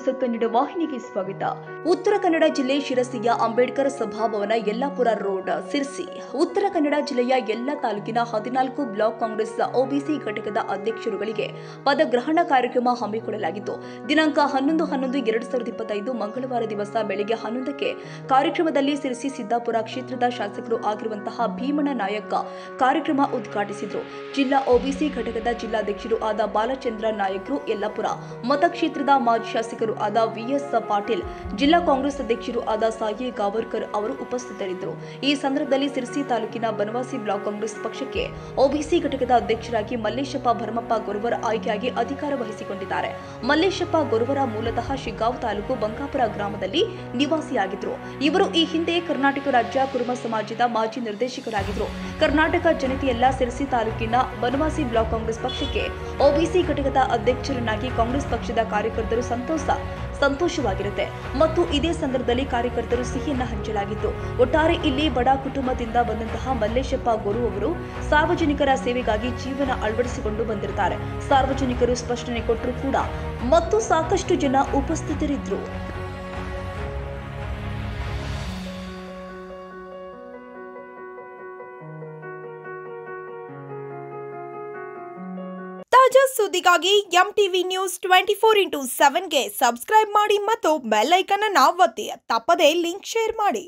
News Kannada ವಾಹಿನಿಗೆ ಸ್ವಾಗತ. ಉತ್ತರ ಕನ್ನಡ ಜಿಲ್ಲೆ ಶಿರಸಿಯ ಅಂಬೇಡ್ಕರ್ ಸಭಾಭವನ, ಯಲ್ಲಾಪುರ ರೋಡ್, ಸಿರ್ಸಿ. ಉತ್ತರ ಕನ್ನಡ ಜಿಲ್ಲೆಯ ಎಲ್ಲ ತಾಲೂಕಿನ 14 ಬ್ಲಾಕ್ ಕಾಂಗ್ರೆಸ್ ಒಬಿಸಿ ಘಟಕದ ಅಧ್ಯಕ್ಷರುಗಳಿಗೆ ಪದಗ್ರಹಣ ಕಾರ್ಯಕ್ರಮ ಹಮ್ಮಿಕೊಳ್ಳಲಾಗಿತ್ತು. ದಿನಾಂಕ 11/11/2025 ಮಂಗಳವಾರ ದಿವಸ ಬೆಳಗ್ಗೆ 11ಕ್ಕೆ ಕಾರ್ಯಕ್ರಮದಲ್ಲಿ ಸಿರ್ಸಿ ಸಿದ್ದಾಪುರ ಕ್ಷೇತ್ರದ ಶಾಸಕರು ಆಗಿರುವಂತಹ ಭೀಮಣ್ಣ ನಾಯಕ ಕಾರ್ಯಕ್ರಮ ಉದ್ಘಾಟಿಸಿದರು. ಜಿಲ್ಲಾ ಒಬಿಸಿ ಘಟಕದ ಜಿಲ್ಲಾಧ್ಯಕ್ಷರು ಆದ ಬಾಲಚಂದ್ರ ನಾಯಕರು, ಯಲ್ಲಾಪುರ ಮತಕ್ಷೇತ್ರದ ಮಾಜಿ ಶಾಸಕರು ಆದ ವಿಎಸ್ ಪಾಟೀಲ್, ಜಿಲ್ಲಾ ಕಾಂಗ್ರೆಸ್ ಅಧ್ಯಕ್ಷರು ಆದ ಸಾಯಿ ಗಾವರ್ಕರ್ ಅವರು ಉಪಸ್ಥಿತರಿದ್ದರು. ಈ ಸಂದರ್ಭದಲ್ಲಿ ಸಿರ್ಸಿ ತಾಲೂಕಿನ ಬನವಾಸಿ ಬ್ಲಾಕ್ ಕಾಂಗ್ರೆಸ್ ಪಕ್ಷಕ್ಕೆ ಒಬಿಸಿ ಘಟಕದ ಅಧ್ಯಕ್ಷರಾಗಿ ಮಲ್ಲೇಶಪ್ಪ ಭರಮಪ್ಪ ಗೊರವರ ಆಯ್ಕೆಯಾಗಿ ಅಧಿಕಾರ ವಹಿಸಿಕೊಂಡಿದ್ದಾರೆ. ಮಲ್ಲೇಶಪ್ಪ ಗೊರವರ ಮೂಲತಃ ಶಿಗ್ಗಾಂವ್ ತಾಲೂಕು ಬಂಕಾಪುರ ಗ್ರಾಮದಲ್ಲಿ ನಿವಾಸಿಯಾಗಿದ್ದರು. ಇವರು ಈ ಹಿಂದೆ ಕರ್ನಾಟಕ ರಾಜ್ಯ ಕುರುಮ ಸಮಾಜದ ಮಾಜಿ ನಿರ್ದೇಶಕರಾಗಿದ್ದರು. ಕರ್ನಾಟಕ ಜನತೆಯೆಲ್ಲ ಸಿರ್ಸಿ ತಾಲೂಕಿನ ಬನವಾಸಿ ಬ್ಲಾಕ್ ಕಾಂಗ್ರೆಸ್ ಪಕ್ಷಕ್ಕೆ ಒಬಿಸಿ ಘಟಕದ ಅಧ್ಯಕ್ಷರನ್ನಾಗಿ ಕಾಂಗ್ರೆಸ್ ಪಕ್ಷದ ಕಾರ್ಯಕರ್ತರು ಸಂತೋಷವಾಗಿರುತ್ತೆ ಮತ್ತು ಇದೇ ಸಂದರ್ಭದಲ್ಲಿ ಕಾರ್ಯಕರ್ತರು ಸಿಹಿಯನ್ನ ಹಂಚಲಾಗಿತ್ತು. ಒಟ್ಟಾರೆ ಇಲ್ಲಿ ಬಡ ಕುಟುಂಬದಿಂದ ಬಂದಂತಹ ಮಲ್ಲೇಶಪ್ಪ ಗೊರು ಅವರು ಸಾರ್ವಜನಿಕರ ಸೇವೆಗಾಗಿ ಜೀವನ ಅಳವಡಿಸಿಕೊಂಡು ಬಂದಿರುತ್ತಾರೆ. ಸಾರ್ವಜನಿಕರು ಸ್ಪಷ್ಟನೆ ಕೊಟ್ಟರು ಕೂಡ ಮತ್ತು ಸಾಕಷ್ಟು ಜನ ಉಪಸ್ಥಿತರಿದ್ದರು. ತಾಜಾ ಸುದ್ದಿಗಾಗಿ ಎಂಟಿವಿ ನ್ಯೂಸ್ 24x7ಗೆ ಸಬ್ಸ್ಕ್ರೈಬ್ ಮಾಡಿ ಮತ್ತು ಬೆಲ್ ಐಕಾನ್ ಅನ್ನು ಒತ್ತಿ. ತಪ್ಪದೇ ಲಿಂಕ್ ಶೇರ್ ಮಾಡಿ.